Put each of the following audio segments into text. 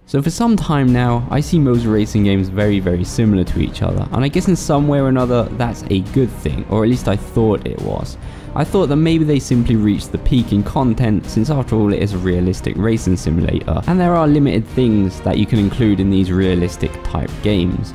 So for some time now, I see most racing games very similar to each other, and I guess in some way or another that's a good thing, or at least I thought it was. I thought that maybe they simply reached the peak in content, since after all it is a realistic racing simulator, and there are limited things that you can include in these realistic type games.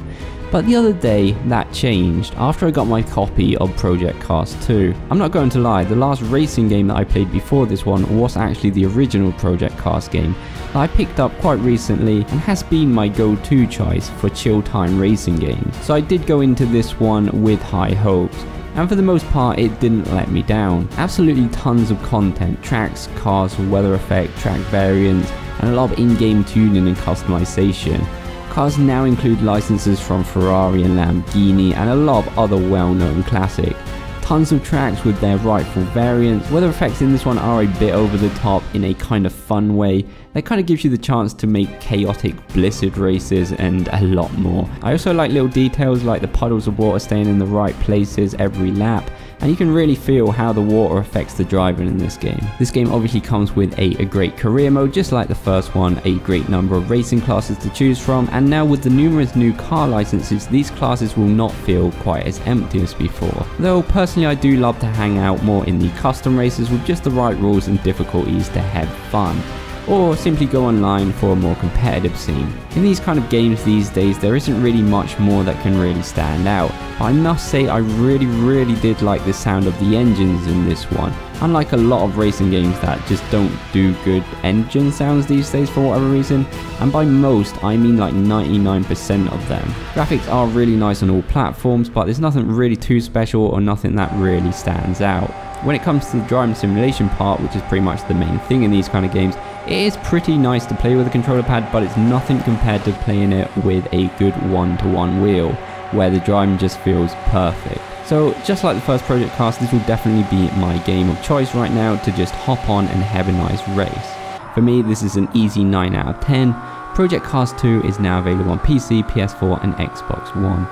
But the other day, that changed after I got my copy of Project Cars 2. I'm not going to lie, the last racing game that I played before this one was actually the original Project Cars game that I picked up quite recently and has been my go-to choice for chill time racing games. So I did go into this one with high hopes, and for the most part it didn't let me down. Absolutely tons of content, tracks, cars, weather effect, track variants, and a lot of in-game tuning and customization. Cars now include licenses from Ferrari and Lamborghini and a lot of other well-known classics. Tons of tracks with their rightful variants. Weather effects in this one are a bit over the top in a kind of fun way. That kind of gives you the chance to make chaotic blizzard races and a lot more. I also like little details like the puddles of water staying in the right places every lap, and you can really feel how the water affects the driver in this game. This game obviously comes with a great career mode just like the first one, a great number of racing classes to choose from, and now with the numerous new car licenses, these classes will not feel quite as empty as before. Though personally I do love to hang out more in the custom races with just the right rules and difficulties to have fun, or simply go online for a more competitive scene. In these kind of games these days there isn't really much more that can really stand out, but I must say I really did like the sound of the engines in this one, unlike a lot of racing games that just don't do good engine sounds these days for whatever reason, and by most I mean like 99% of them. Graphics are really nice on all platforms, but there's nothing really too special or nothing that really stands out. When it comes to the driving simulation part, which is pretty much the main thing in these kind of games, it is pretty nice to play with a controller pad, but it's nothing compared to playing it with a good one-to-one wheel, where the driving just feels perfect. So just like the first Project Cars, this will definitely be my game of choice right now to just hop on and have a nice race. For me, this is an easy 9 out of 10. Project Cars 2 is now available on PC, PS4 and Xbox One.